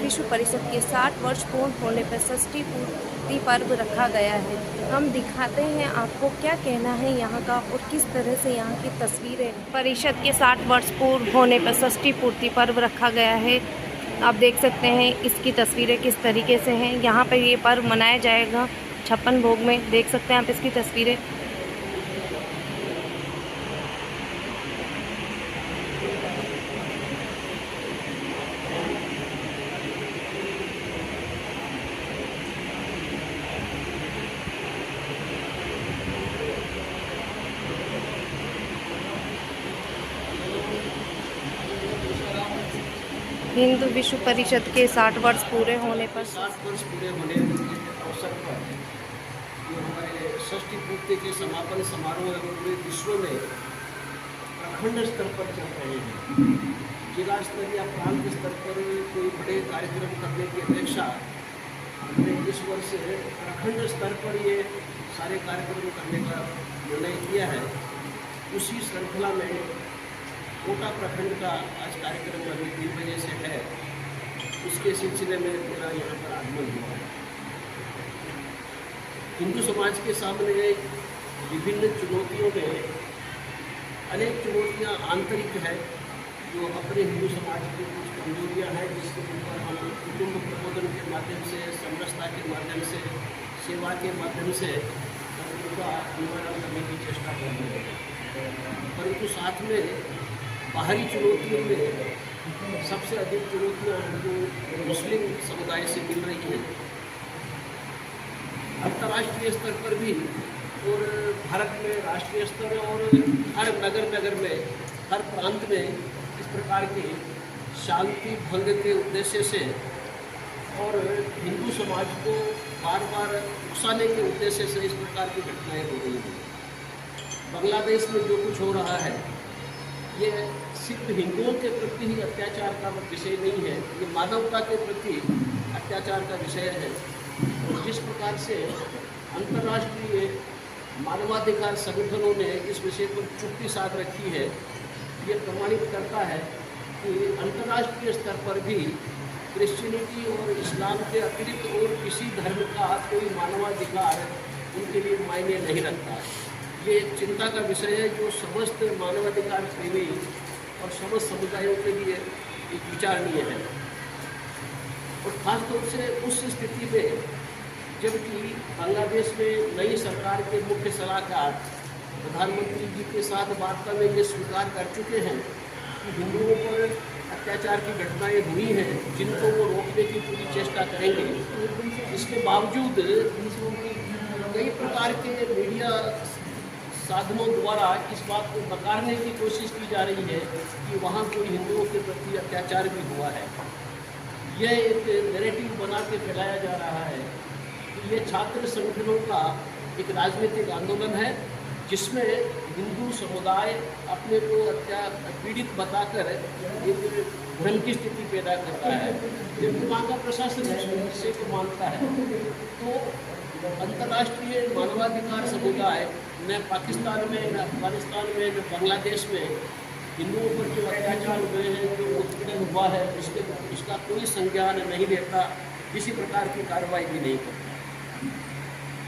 विश्व परिषद के 60 वर्ष पूर्ण होने पर षष्ठी पूर्ति पर्व रखा गया है। हम दिखाते हैं आपको क्या कहना है यहाँ का और किस तरह से यहाँ की तस्वीरें। परिषद के 60 वर्ष पूर्ण होने पर षष्ठी पूर्ति पर्व रखा गया है। आप देख सकते हैं इसकी तस्वीरें किस तरीके से हैं। यहाँ पर ये पर्व मनाया जाएगा 56 भोग में। देख सकते हैं आप इसकी तस्वीरें। हिंदू विश्व परिषद के 60 वर्ष पूरे होने पर 60 वर्ष पूरे होने के अवसर पर जो हमारे षष्ठी पूर्ति के समापन समारोह पूरे विश्व में प्रखंड स्तर पर चल रहे हैं। जिला स्तर या प्रांत स्तर पर कोई बड़े कार्यक्रम करने की अपेक्षा हमने इस वर्ष प्रखंड स्तर पर ये सारे कार्यक्रम करने का निर्णय किया है। उसी श्रृंखला में कोटा प्रखंड का आज कार्यक्रम अभी 3 बजे से है, उसके सिलसिले में मेरा यहाँ पर आगमन हुआ है। हिंदू समाज के सामने विभिन्न चुनौतियों में अनेक चुनौतियाँ आंतरिक है, जो अपने हिंदू समाज की कुछ कमजोरियाँ हैं, जिसके ऊपर हम कुटुंब प्रबोधन के माध्यम से, समरसता के माध्यम से, सेवा के माध्यम से उनका निवारण करने की चेष्टा कर रहे हैं। परंतु साथ में बाहरी चुनौतियों में सबसे अधिक चुनौतियाँ हमको मुस्लिम समुदाय से मिल रही हैं। अंतर्राष्ट्रीय स्तर पर भी और भारत में राष्ट्रीय स्तर और हर नगर में, हर प्रांत में इस प्रकार के शांति भंग के उद्देश्य से और हिंदू समाज को बार बार उकसाने के उद्देश्य से इस प्रकार की घटनाएं हो रही हैं। बांग्लादेश में जो कुछ हो रहा है, ये सिर्फ हिंदुओं के प्रति ही अत्याचार का विषय नहीं है, ये मानवता के प्रति अत्याचार का विषय है। और जिस प्रकार से अंतर्राष्ट्रीय मानवाधिकार संगठनों ने इस विषय पर चुप्पी साध रखी है, ये प्रमाणित करता है कि अंतर्राष्ट्रीय स्तर पर भी क्रिश्चियनिटी और इस्लाम के अतिरिक्त और किसी धर्म का कोई मानवाधिकार उनके लिए मायने नहीं रखता है। ये एक चिंता का विषय है जो समस्त मानवाधिकार प्रेमी और समस्त समुदायों के लिए एक विचारणीय है। और खासतौर से उस स्थिति में जबकि बांग्लादेश में नई सरकार के मुख्य सलाहकार प्रधानमंत्री जी के साथ वार्ता में ये स्वीकार कर चुके हैं कि हिंदुओं पर अत्याचार की घटनाएं हुई हैं, जिनको वो रोकने की पूरी चेष्टा करेंगे। इसके बावजूद कई प्रकार के मीडिया साधनों द्वारा इस बात को नकारने की कोशिश की जा रही है कि वहाँ कोई हिंदुओं के प्रति अत्याचार भी हुआ है। यह एक नैरेटिव बना के फैलाया जा रहा है कि ये छात्र संगठनों का एक राजनीतिक आंदोलन है, जिसमें हिंदू समुदाय अपने को पीड़ित बताकर एक भ्रम की स्थिति पैदा करता है। जबकि वहाँ का प्रशासन है इसे को मानता है। तो अंतर्राष्ट्रीय मानवाधिकार समुदाय न पाकिस्तान में, न अफगानिस्तान में, न बांग्लादेश में हिंदुओं पर जो अत्याचार हुए हैं, जो उत्पीड़न हुआ है, उसका कोई संज्ञान नहीं लेता, किसी प्रकार की कार्रवाई भी नहीं करता।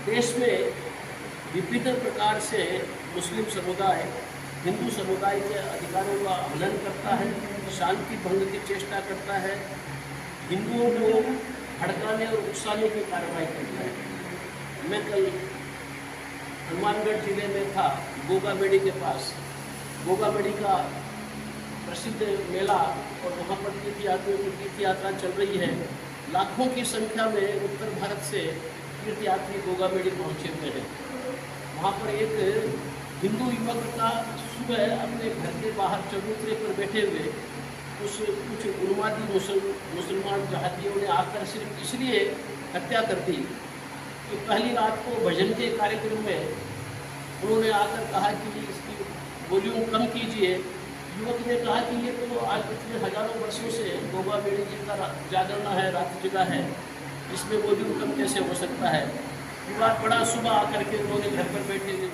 देश में विभिन्न प्रकार से मुस्लिम समुदाय हिंदू समुदाय के अधिकारों का हनन करता है, शांति भंग की चेष्टा करता है, हिंदुओं को भड़काने और उकसाने की कार्रवाई करता है। मैं कल हनुमानगढ़ जिले में था, गोगामेड़ी के पास। गोगामेड़ी का प्रसिद्ध मेला और वहाँ पर तीर्थयात्रियों की तीर्थयात्रा चल रही है। लाखों की संख्या में उत्तर भारत से तीर्थयात्री गोगामेड़ी पहुँचे हुए हैं। वहाँ पर एक हिंदू युवक का सुबह अपने घर के बाहर चबूतरे पर बैठे हुए कुछ उन्मादी मुसलमान जहादियों ने आकर सिर्फ इसलिए हत्या कर दी कि पहली रात को भजन के कार्यक्रम में उन्होंने आकर कहा कि इसकी वॉल्यूम कम कीजिए। युवक ने कहा कि ये तो आज पिछले हजारों वर्षों से गोगामेड़ी जी का जागरण है, रात जगा है, इसमें वॉल्यूम कम कैसे हो सकता है। विवाद बड़ा सुबह आकर के उन्होंने घर पर बैठे हुए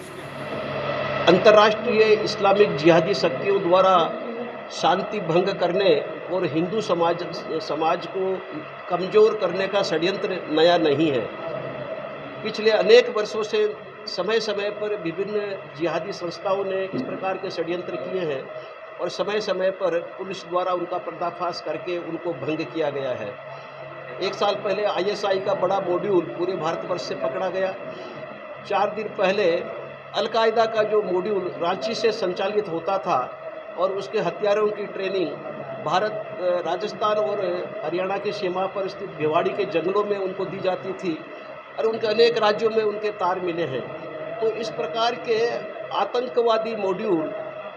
अंतर्राष्ट्रीय इस्लामिक जिहादी शक्तियों द्वारा शांति भंग करने और हिंदू समाज को कमज़ोर करने का षड्यंत्र नया नहीं है। पिछले अनेक वर्षों से समय समय पर विभिन्न जिहादी संस्थाओं ने इस प्रकार के षड्यंत्र किए हैं और समय समय पर पुलिस द्वारा उनका पर्दाफाश करके उनको भंग किया गया है। 1 साल पहले आईएसआई का बड़ा मॉड्यूल पूरे भारतवर्ष से पकड़ा गया। 4 दिन पहले अलकायदा का जो मॉड्यूल रांची से संचालित होता था और उसके हथियारों की ट्रेनिंग राजस्थान और हरियाणा की सीमा पर स्थित भिवाड़ी के जंगलों में उनको दी जाती थी और उनके अनेक राज्यों में उनके तार मिले हैं। तो इस प्रकार के आतंकवादी मॉड्यूल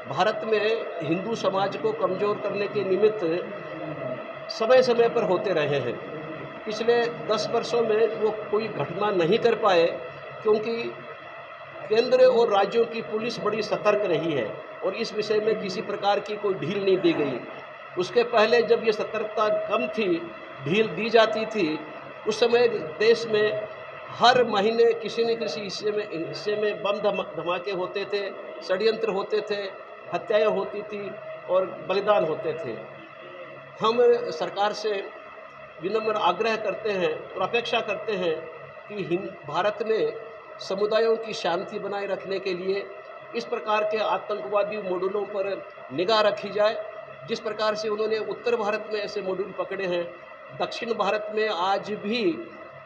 भारत में हिंदू समाज को कमज़ोर करने के निमित्त समय समय पर होते रहे हैं। पिछले 10 वर्षों में वो कोई घटना नहीं कर पाए क्योंकि केंद्र और राज्यों की पुलिस बड़ी सतर्क रही है और इस विषय में किसी प्रकार की कोई ढील नहीं दी गई। उसके पहले जब ये सतर्कता कम थी, ढील दी जाती थी, उस समय देश में हर महीने किसी न किसी हिस्से में बम धमाके होते थे, षड्यंत्र होते थे, हत्याएं होती थी और बलिदान होते थे। हम सरकार से विनम्र आग्रह करते हैं और अपेक्षा करते हैं कि भारत में समुदायों की शांति बनाए रखने के लिए इस प्रकार के आतंकवादी मॉड्यूलों पर निगाह रखी जाए। जिस प्रकार से उन्होंने उत्तर भारत में ऐसे मॉड्यूल पकड़े हैं, दक्षिण भारत में आज भी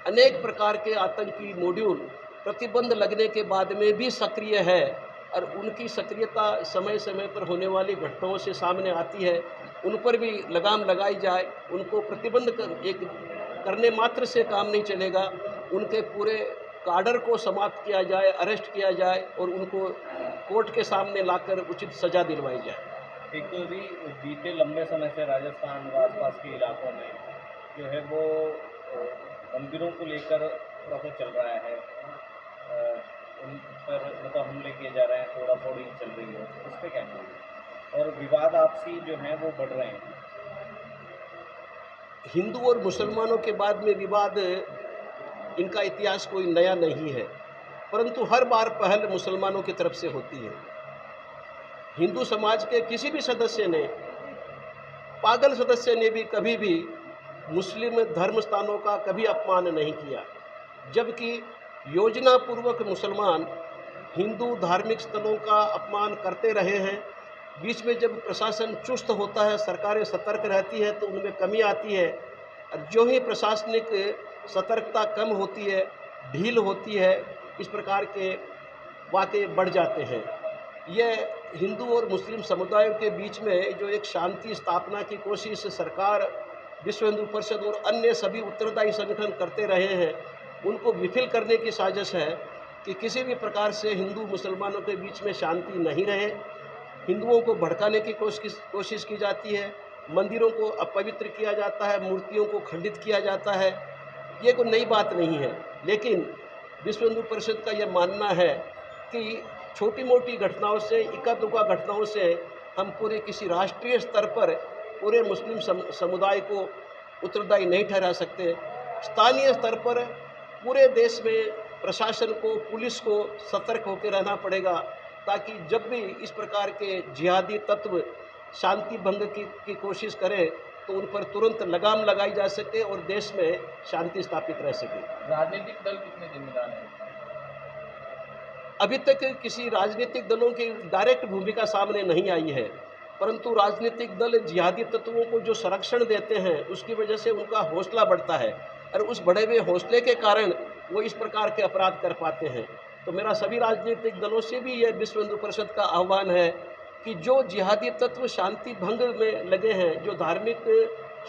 अनेक प्रकार के आतंकी मॉड्यूल प्रतिबंध लगने के बाद में भी सक्रिय है और उनकी सक्रियता समय समय पर होने वाली घटनाओं से सामने आती है। उन पर भी लगाम लगाई जाए। उनको प्रतिबंध करने मात्र से काम नहीं चलेगा, उनके पूरे काडर को समाप्त किया जाए, अरेस्ट किया जाए और उनको कोर्ट के सामने लाकर उचित सज़ा दिलवाई जाए। एक तो भी बीते लंबे समय से राजस्थान व आसपास के इलाकों में जो है वो मंदिरों को लेकर थोड़ा चल रहा है, उन पर मतलब हमले किए जा रहे हैं, थोड़ा फोड़ी चल रही है, उस पर क्या कहना? और विवाद आपसी जो हैं वो बढ़ रहे हैं। हिंदू और मुसलमानों के बाद में विवाद, इनका इतिहास कोई नया नहीं है, परंतु हर बार पहल मुसलमानों की तरफ से होती है। हिंदू समाज के किसी भी सदस्य ने, पागल सदस्य ने भी कभी भी मुस्लिम धर्म स्थानों का कभी अपमान नहीं किया, जबकि योजनापूर्वक मुसलमान हिंदू धार्मिक स्थलों का अपमान करते रहे हैं। बीच में जब प्रशासन चुस्त होता है, सरकारें सतर्क रहती है तो उनमें कमी आती है और जो ही प्रशासनिक सतर्कता कम होती है, ढील होती है, इस प्रकार के वाक़े बढ़ जाते हैं। यह हिंदू और मुस्लिम समुदायों के बीच में जो एक शांति स्थापना की कोशिश सरकार, विश्व हिंदू परिषद और अन्य सभी उत्तरदायी संगठन करते रहे हैं, उनको विफल करने की साजिश है कि किसी भी प्रकार से हिंदू मुसलमानों के बीच में शांति नहीं रहे। हिंदुओं को भड़काने की कोशिश की जाती है, मंदिरों को अपवित्र किया जाता है, मूर्तियों को खंडित किया जाता है। ये कोई नई बात नहीं है, लेकिन विश्व हिंदू परिषद का यह मानना है कि छोटी मोटी घटनाओं से, इक्का दुक्का घटनाओं से हम पूरे किसी राष्ट्रीय स्तर पर पूरे मुस्लिम समुदाय को उत्तरदायी नहीं ठहरा सकते। स्थानीय स्तर पर पूरे देश में प्रशासन को, पुलिस को सतर्क होकर रहना पड़ेगा, ताकि जब भी इस प्रकार के जिहादी तत्व शांति भंग की कोशिश करें तो उन पर तुरंत लगाम लगाई जा सके और देश में शांति स्थापित रह सके। राजनीतिक दल कितने जिम्मेदार हैं? अभी तक किसी राजनीतिक दलों की डायरेक्ट भूमिका सामने नहीं आई है, परंतु राजनीतिक दल जिहादी तत्वों को जो संरक्षण देते हैं उसकी वजह से उनका हौसला बढ़ता है और उस बढ़े हुए हौसले के कारण वो इस प्रकार के अपराध कर पाते हैं। तो मेरा सभी राजनीतिक दलों से भी यह विश्व हिंदू परिषद का आह्वान है कि जो जिहादी तत्व शांति भंग में लगे हैं, जो धार्मिक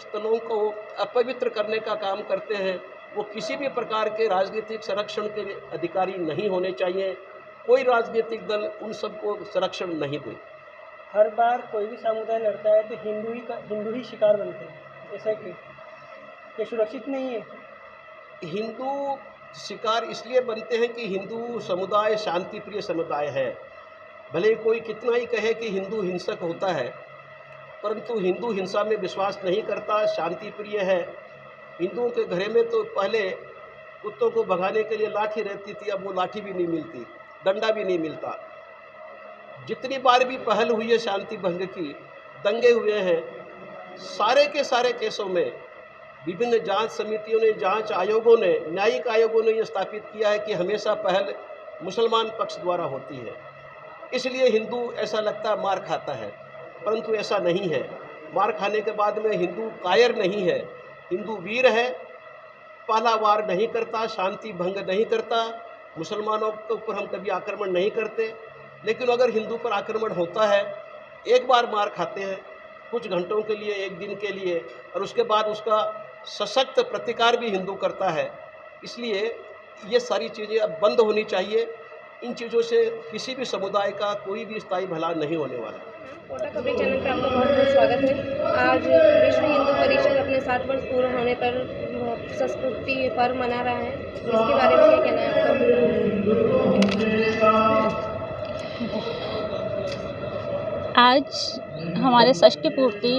स्थलों को अपवित्र करने का काम करते हैं, वो किसी भी प्रकार के राजनीतिक संरक्षण के अधिकारी नहीं होने चाहिए। कोई राजनीतिक दल उन सबको संरक्षण नहीं दे। हर बार कोई भी समुदाय लड़ता है तो हिंदू ही शिकार बनते हैं, जैसा कि ये सुरक्षित नहीं है। हिंदू शिकार इसलिए बनते हैं कि हिंदू समुदाय शांति प्रिय समुदाय है। भले कोई कितना ही कहे कि हिंदू हिंसक होता है, परंतु हिंदू हिंसा में विश्वास नहीं करता, शांति प्रिय है। हिंदुओं के घरे में तो पहले कुत्तों को भगाने के लिए लाठी रहती थी, अब वो लाठी भी नहीं मिलती, डंडा भी नहीं मिलता। जितनी बार भी पहल हुई है शांति भंग की, दंगे हुए हैं, सारे के सारे केसों में विभिन्न जांच समितियों ने, जांच आयोगों ने, न्यायिक आयोगों ने यह स्थापित किया है कि हमेशा पहल मुसलमान पक्ष द्वारा होती है। इसलिए हिंदू ऐसा लगता है मार खाता है, परंतु ऐसा नहीं है। मार खाने के बाद में हिंदू कायर नहीं है, हिंदू वीर है, पहला वार नहीं करता, शांति भंग नहीं करता, मुसलमानों के ऊपर हम कभी आक्रमण नहीं करते। लेकिन अगर हिंदू पर आक्रमण होता है, एक बार मार खाते हैं कुछ घंटों के लिए, एक दिन के लिए, और उसके बाद उसका सशक्त प्रतिकार भी हिंदू करता है। इसलिए ये सारी चीज़ें अब बंद होनी चाहिए। इन चीज़ों से किसी भी समुदाय का कोई भी स्थायी भला नहीं होने वाला। कोटा खबरी चैनल पे आपका बहुत बहुत स्वागत है। आज विश्व हिंदू परिषद अपने 60 वर्ष पूर्ण होने पर संस्कृति पर्व मना रहा है, इसके बारे में क्या कहना है आपका? आज हमारे षष्ठी पूर्ति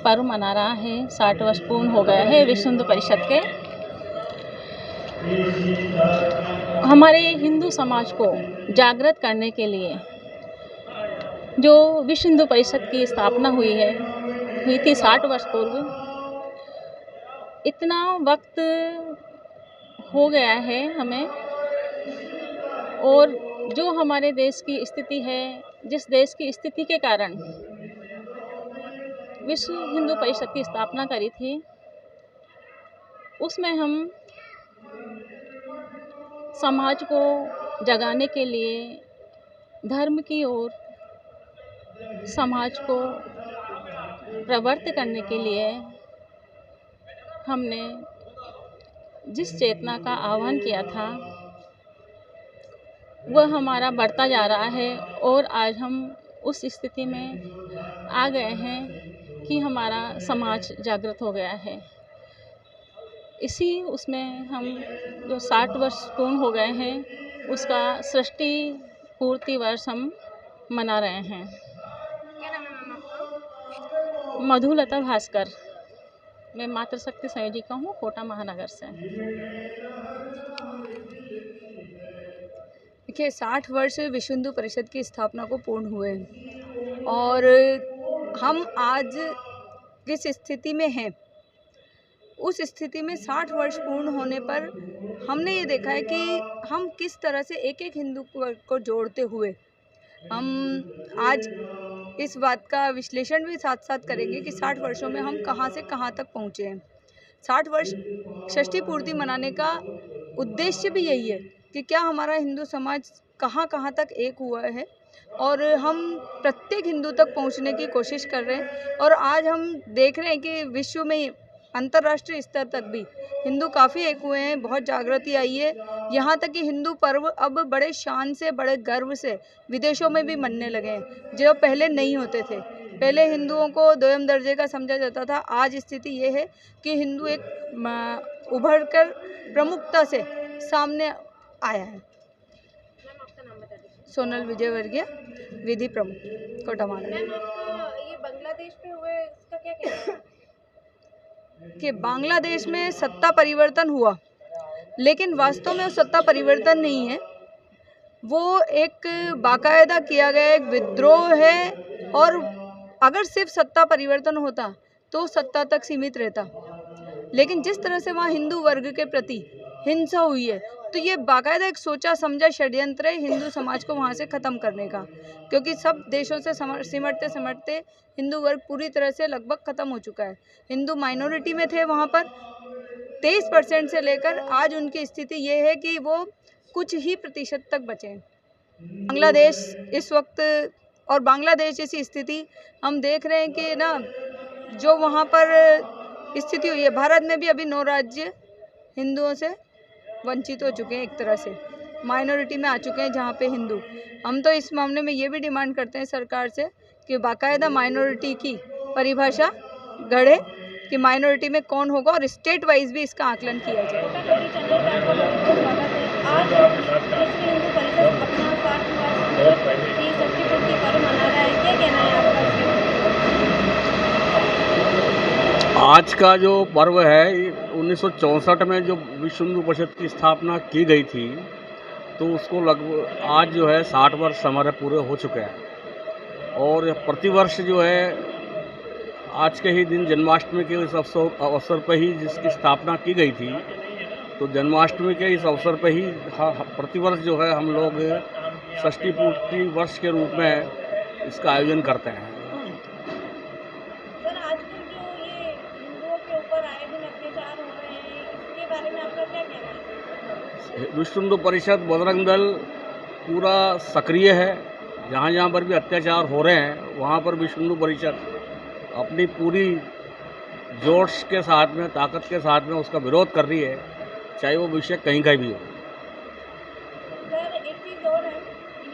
पर्व मना रहा है, 60 वर्ष पूर्ण हो गया है विश्व हिंदू परिषद के। हमारे हिंदू समाज को जागृत करने के लिए जो विश्व हिंदू परिषद की स्थापना हुई थी 60 वर्ष पूर्व, इतना वक्त हो गया है हमें, और जो हमारे देश की स्थिति है, जिस देश की स्थिति के कारण विश्व हिंदू परिषद की स्थापना करी थी, उसमें हम समाज को जगाने के लिए, धर्म की ओर समाज को प्रवृत्त करने के लिए हमने जिस चेतना का आह्वान किया था वह हमारा बढ़ता जा रहा है, और आज हम उस स्थिति में आ गए हैं कि हमारा समाज जागृत हो गया है। इसी उसमें हम जो 60 वर्ष पूर्ण हो गए हैं, उसका सृष्टि पूर्ति वर्ष हम मना रहे हैं। क्या नाम है मैम आपका? मधुलता भास्कर, मैं मातृशक्ति संयोजिका हूँ, कोटा महानगर से। देखिए, 60 वर्ष विश्व हिंदू परिषद की स्थापना को पूर्ण हुए हैं, और हम आज किस स्थिति में हैं, उस स्थिति में 60 वर्ष पूर्ण होने पर हमने ये देखा है कि हम किस तरह से एक एक हिंदू को जोड़ते हुए हम आज इस बात का विश्लेषण भी साथ साथ करेंगे कि 60 वर्षों में हम कहाँ से कहाँ तक पहुँचे हैं। 60 वर्ष षष्ठी पूर्ति मनाने का उद्देश्य भी यही है कि क्या हमारा हिंदू समाज कहाँ कहाँ तक एक हुआ है, और हम प्रत्येक हिंदू तक पहुँचने की कोशिश कर रहे हैं। और आज हम देख रहे हैं कि विश्व में अंतर्राष्ट्रीय स्तर तक भी हिंदू काफ़ी एक हुए हैं, बहुत जागृति आई है। यहाँ तक कि हिंदू पर्व अब बड़े शान से, बड़े गर्व से विदेशों में भी मनने लगे हैं, जो पहले नहीं होते थे। पहले हिंदुओं को दोयम दर्जे का समझा जाता था। आज स्थिति ये है कि हिंदू एक उभर कर प्रमुखता से सामने आया है। मैम आपका नाम बता दीजिए। सोनल विजयवर्गीय, विधि प्रमुख, कोटा महानगर। मैम आपको ये बांग्लादेश पे हुए इसका क्या कहना है? कि बांग्लादेश में सत्ता परिवर्तन हुआ, लेकिन वास्तव में वो सत्ता परिवर्तन नहीं है, वो एक बाकायदा किया गया एक विद्रोह है। और अगर सिर्फ सत्ता परिवर्तन होता तो सत्ता तक सीमित रहता, लेकिन जिस तरह से वहाँ हिंदू वर्ग के प्रति हिंसा हुई है, तो ये बाकायदा एक सोचा समझा षड्यंत्र है हिंदू समाज को वहाँ से ख़त्म करने का। क्योंकि सब देशों से सिमटते सिमटते हिंदू वर्ग पूरी तरह से लगभग ख़त्म हो चुका है। हिंदू माइनॉरिटी में थे वहाँ पर 23% से लेकर आज उनकी स्थिति ये है कि वो कुछ ही प्रतिशत तक बचे हैं। बांग्लादेश इस वक्त, और बांग्लादेश जैसी स्थिति हम देख रहे हैं कि ना, जो वहाँ पर स्थिति हुई है, भारत में भी अभी 9 राज्य हिंदुओं से वंचित हो चुके हैं, एक तरह से माइनॉरिटी में आ चुके हैं जहाँ पे हिंदू। हम तो इस मामले में ये भी डिमांड करते हैं सरकार से कि बाकायदा माइनॉरिटी की परिभाषा गढ़े कि माइनॉरिटी में कौन होगा, और स्टेट वाइज भी इसका आकलन किया जाए। कोटा खबरी चैनल पे आपका बहुत बहुत स्वागत है। आज विश्व हिंदू परिषद अपना 60 वर्ष की षष्ठी पूर्ति पर्व मना रहा है, क्या कहना है आपका? आज का जो पर्व है 1964 में जो विश्व हिंदू परिषद की स्थापना की गई थी, तो उसको लगभग आज जो है 60 वर्ष हमारे पूरे हो चुके हैं। और प्रतिवर्ष जो है आज के ही दिन जन्माष्टमी के इस अवसर पर ही जिसकी स्थापना की गई थी, तो जन्माष्टमी के इस अवसर पर ही प्रतिवर्ष जो है हम लोग षष्ठी पूर्ति वर्ष के रूप में इसका आयोजन करते हैं। सर, आजकल जो ये हिंदुओं के ऊपर आए दिन अत्याचार हो रहे हैं, इसके बारे में आपका क्या कहना है? विश्व हिंदू परिषद बजरंग दल पूरा सक्रिय है। जहाँ जहाँ पर भी अत्याचार हो रहे हैं वहाँ पर विश्व हिंदू परिषद अपनी पूरी जोश के साथ में, ताकत के साथ में उसका विरोध कर रही है, चाहे वो विषय कहीं का भी हो। सर, एक चीज़ और है,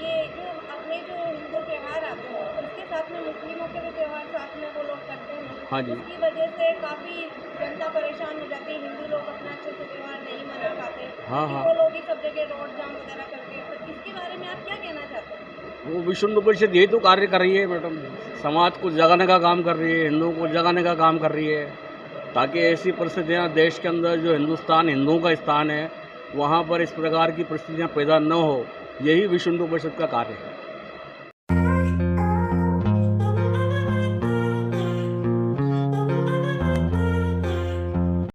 ये जो अपने जो हिंदू त्यौहार आते हैं इसके साथ में मुस्लिमों के भी त्यौहार साथ में वो लोग करते हैं। हाँ जी। इसकी वजह से काफ़ी जनता परेशान हो जाती है, हिंदू लोग अपना अच्छे से त्यौहार नहीं मना पाते। हाँ, कि हाँ। वो लोग ही सब जगह रोड जाम वगैरह करते हैं, तो इसके बारे में आप क्या कहना चाहते हैं? वो विश्व हिंदू परिषद यही तो कार्य कर रही है मैडम, समाज को जगाने का काम कर रही है, हिंदुओं को जगाने का काम कर रही है, ताकि ऐसी परिस्थितियाँ देश के अंदर जो हिंदुस्तान हिंदुओं का स्थान है वहाँ पर इस प्रकार की परिस्थितियाँ पैदा न हो। यही विश्व हिंदू परिषद का कार्य है।